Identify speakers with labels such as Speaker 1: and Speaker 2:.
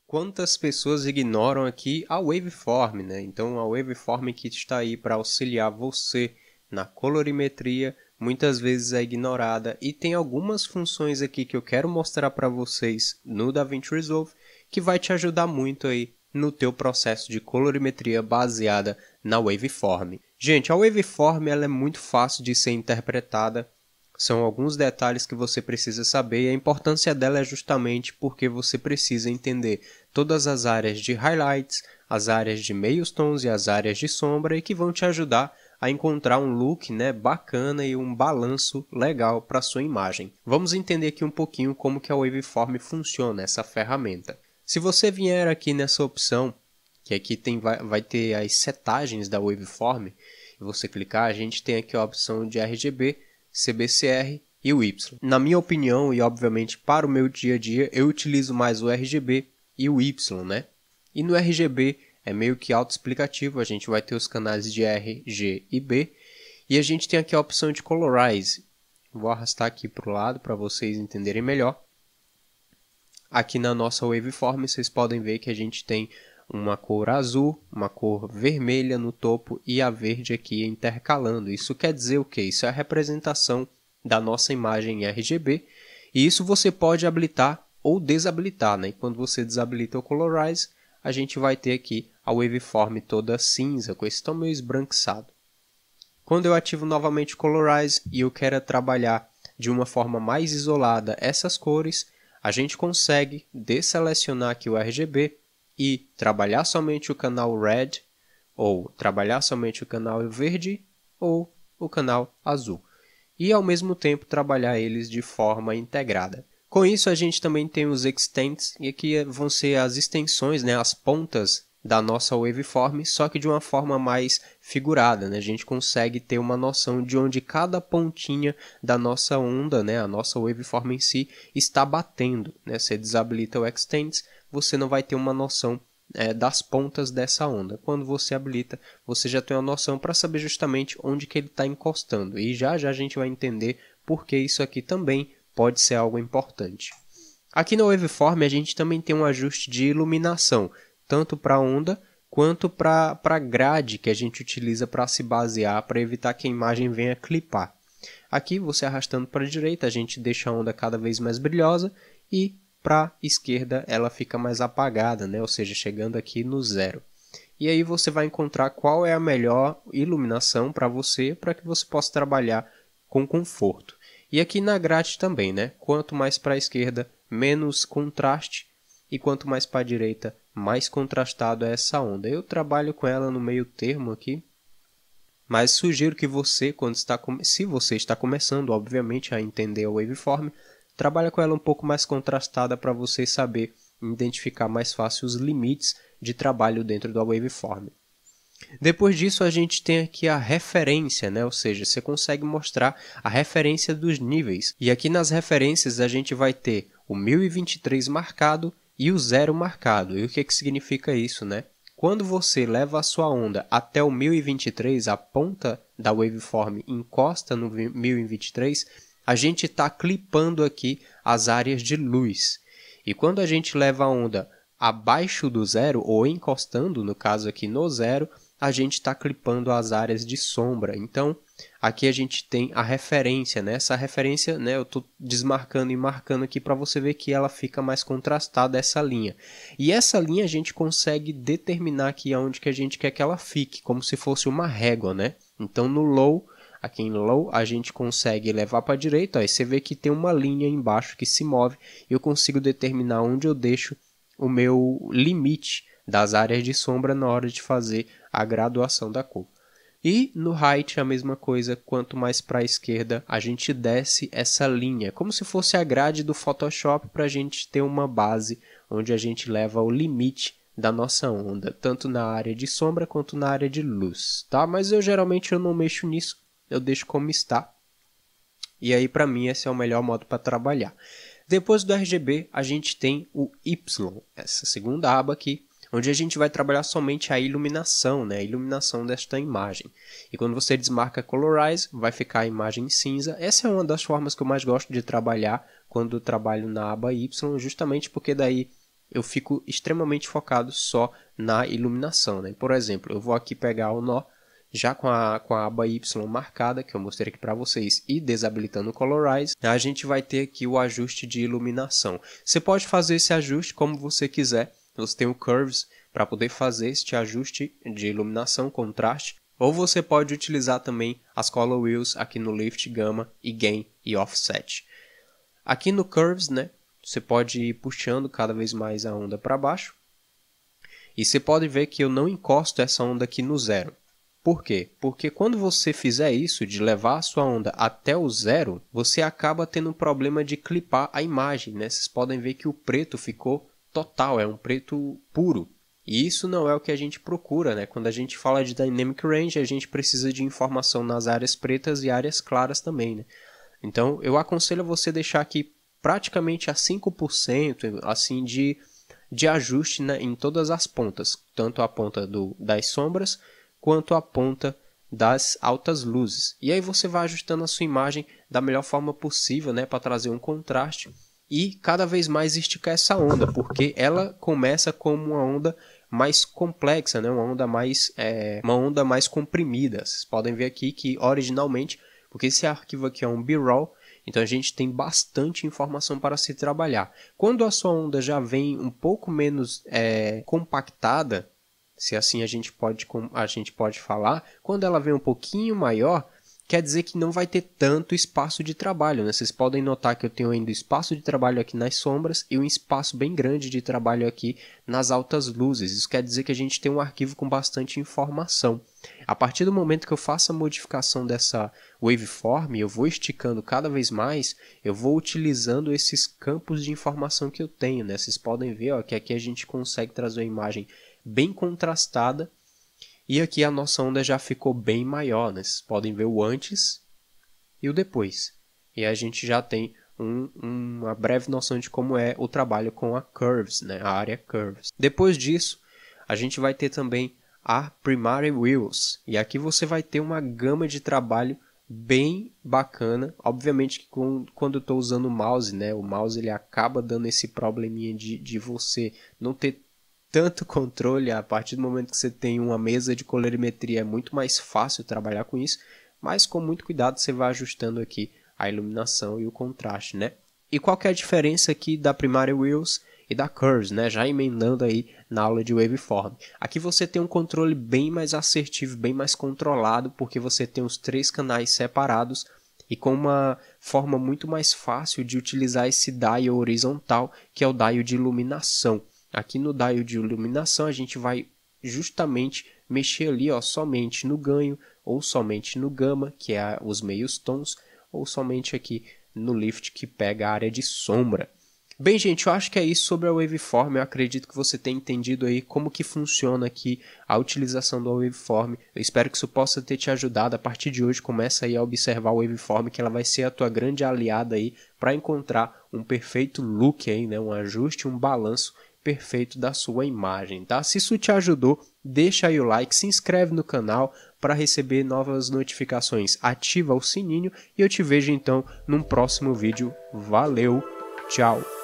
Speaker 1: Quantas pessoas ignoram aqui a Waveform, né? Então, a Waveform que está aí para auxiliar você na colorimetria, muitas vezes é ignorada e tem algumas funções aqui que eu quero mostrar para vocês no DaVinci Resolve que vai te ajudar muito aí no teu processo de colorimetria baseada na Waveform. Gente, a Waveform ela é muito fácil de ser interpretada. São alguns detalhes que você precisa saber e a importância dela é justamente porque você precisa entender todas as áreas de highlights, as áreas de meios tons e as áreas de sombra e que vão te ajudar a encontrar um look, bacana e um balanço legal para sua imagem. Vamos entender aqui um pouquinho como que a Waveform funciona, essa ferramenta. Se você vier aqui nessa opção, que aqui vai ter as setagens da Waveform, e você clicar, a gente tem aqui a opção de RGB, CBCR e o Y. Na minha opinião e obviamente para o meu dia a dia, eu utilizo mais o RGB e o Y, né? E no RGB é meio que autoexplicativo, a gente vai ter os canais de R, G e B, e a gente tem aqui a opção de Colorize. Vou arrastar aqui para o lado para vocês entenderem melhor. Aqui na nossa Waveform vocês podem ver que a gente tem uma cor azul, uma cor vermelha no topo e a verde aqui intercalando. Isso quer dizer o quê? Isso é a representação da nossa imagem em RGB e isso você pode habilitar ou desabilitar, né? E quando você desabilita o Colorize, a gente vai ter aqui a Waveform toda cinza com esse tom meio esbranquiçado. Quando eu ativo novamente o Colorize e eu quero trabalhar de uma forma mais isolada essas cores, a gente consegue desselecionar aqui o RGB e trabalhar somente o canal Red, ou trabalhar somente o canal verde, ou o canal azul. E ao mesmo tempo trabalhar eles de forma integrada. Com isso a gente também tem os Extents, e aqui vão ser as extensões, as pontas da nossa Waveform, só que de uma forma mais figurada, né? A gente consegue ter uma noção de onde cada pontinha da nossa onda, a nossa Waveform em si, está batendo, né? Você desabilita o Extents, você não vai ter uma noção das pontas dessa onda. Quando você habilita, você já tem uma noção para saber justamente onde que ele está encostando. E já já a gente vai entender por que isso aqui também pode ser algo importante. Aqui na Waveform a gente também tem um ajuste de iluminação, tanto para a onda quanto para a grade que a gente utiliza para se basear, para evitar que a imagem venha clipar. Aqui, você arrastando para a direita, a gente deixa a onda cada vez mais brilhosa e para a esquerda ela fica mais apagada, ou seja, chegando aqui no zero. E aí você vai encontrar qual é a melhor iluminação para que você possa trabalhar com conforto. E aqui na grade também, quanto mais para a esquerda, menos contraste, e quanto mais para a direita, mais contrastado é essa onda. Eu trabalho com ela no meio termo aqui, mas sugiro que você, se você está começando, obviamente, a entender a Waveform, trabalhe com ela um pouco mais contrastada para você saber identificar mais fácil os limites de trabalho dentro da Waveform. Depois disso, a gente tem aqui a referência, ou seja, você consegue mostrar a referência dos níveis. E aqui nas referências a gente vai ter o 1023 marcado e o 0 marcado. E o que significa isso, Quando você leva a sua onda até o 1023, a ponta da Waveform encosta no 1023, a gente está clipando aqui as áreas de luz. E quando a gente leva a onda abaixo do zero, ou encostando, no caso aqui no zero, a gente está clipando as áreas de sombra. Então, aqui a gente tem a referência, Essa referência, eu estou desmarcando e marcando aqui para você ver que ela fica mais contrastada, essa linha. E essa linha a gente consegue determinar aqui aonde que a gente quer que ela fique, como se fosse uma régua, Então, no Low, aqui em Low, a gente consegue levar para a direita, aí você vê que tem uma linha embaixo que se move, e eu consigo determinar onde eu deixo o meu limite das áreas de sombra na hora de fazer a graduação da cor. E no Height a mesma coisa, quanto mais para a esquerda a gente desce essa linha, como se fosse a grade do Photoshop para a gente ter uma base onde a gente leva o limite da nossa onda, tanto na área de sombra quanto na área de luz, tá? Mas geralmente eu não mexo nisso, eu deixo como está. E aí para mim esse é o melhor modo para trabalhar. Depois do RGB a gente tem o Y, essa segunda aba aqui, onde a gente vai trabalhar somente a iluminação, a iluminação desta imagem. E quando você desmarca Colorize, vai ficar a imagem cinza. Essa é uma das formas que eu mais gosto de trabalhar quando eu trabalho na aba Y, justamente porque daí eu fico extremamente focado só na iluminação, né? Por exemplo, eu vou aqui pegar o nó, já com a aba Y marcada, que eu mostrei aqui para vocês, e desabilitando o Colorize, a gente vai ter aqui o ajuste de iluminação. Você pode fazer esse ajuste como você quiser, você tem o Curves para poder fazer este ajuste de iluminação, contraste, ou você pode utilizar também as Color Wheels aqui no Lift, Gamma e Gain e Offset. Aqui no Curves, né, você pode ir puxando cada vez mais a onda para baixo, e você pode ver que eu não encosto essa onda aqui no zero. Por quê? Porque quando você fizer isso, de levar a sua onda até o zero, você acaba tendo um problema de clipar a imagem, né? Vocês podem ver que o preto ficou total, é um preto puro. E isso não é o que a gente procura, né? Quando a gente fala de Dynamic Range, a gente precisa de informação nas áreas pretas e áreas claras também, né? Então, eu aconselho você deixar aqui praticamente a 5% assim, de ajuste, né, em todas as pontas, tanto a ponta das sombras, quanto a ponta das altas luzes. E aí você vai ajustando a sua imagem da melhor forma possível, né, para trazer um contraste e cada vez mais esticar essa onda, porque ela começa como uma onda mais complexa, né, uma onda mais comprimida. Vocês podem ver aqui que originalmente, porque esse arquivo aqui é um B-roll, então a gente tem bastante informação para se trabalhar. Quando a sua onda já vem um pouco menos compactada, se assim a gente pode falar, quando ela vem um pouquinho maior, quer dizer que não vai ter tanto espaço de trabalho, né? Vocês podem notar que eu tenho ainda espaço de trabalho aqui nas sombras e um espaço bem grande de trabalho aqui nas altas luzes. Isso quer dizer que a gente tem um arquivo com bastante informação. A partir do momento que eu faço a modificação dessa waveform, eu vou esticando cada vez mais, eu vou utilizando esses campos de informação que eu tenho, né? Vocês podem ver, ó, que aqui a gente consegue trazer uma imagem bem contrastada. E aqui a nossa onda já ficou bem maior, né? Vocês podem ver o antes e o depois. E a gente já tem uma breve noção de como é o trabalho com a Curves, né? A área Curves. Depois disso, a gente vai ter também a Primary Wheels. E aqui você vai ter uma gama de trabalho bem bacana. Obviamente que quando eu estou usando o mouse, né? O mouse ele acaba dando esse probleminha de você não ter tanto controle. A partir do momento que você tem uma mesa de colorimetria é muito mais fácil trabalhar com isso, mas com muito cuidado você vai ajustando aqui a iluminação e o contraste, né? E qual que é a diferença aqui da Primary Wheels e da Curves, né? Já emendando aí na aula de Waveform. Aqui você tem um controle bem mais assertivo, bem mais controlado, porque você tem os 3 canais separados e com uma forma muito mais fácil de utilizar esse dial horizontal, que é o dial de iluminação. Aqui no dial de iluminação a gente vai justamente mexer ali, ó, somente no ganho ou somente no gama, que é os meios tons, ou somente aqui no lift, que pega a área de sombra. Bem, gente, eu acho que é isso sobre a Waveform. Eu acredito que você tenha entendido aí como que funciona aqui a utilização da Waveform. Eu espero que isso possa ter te ajudado. A partir de hoje, começa aí a observar a Waveform, que ela vai ser a tua grande aliada aí para encontrar um perfeito look aí, né? Um ajuste, um balanço perfeito da sua imagem, tá? Se isso te ajudou, deixa aí o like, se inscreve no canal para receber novas notificações, ativa o sininho e eu te vejo então num próximo vídeo. Valeu, tchau!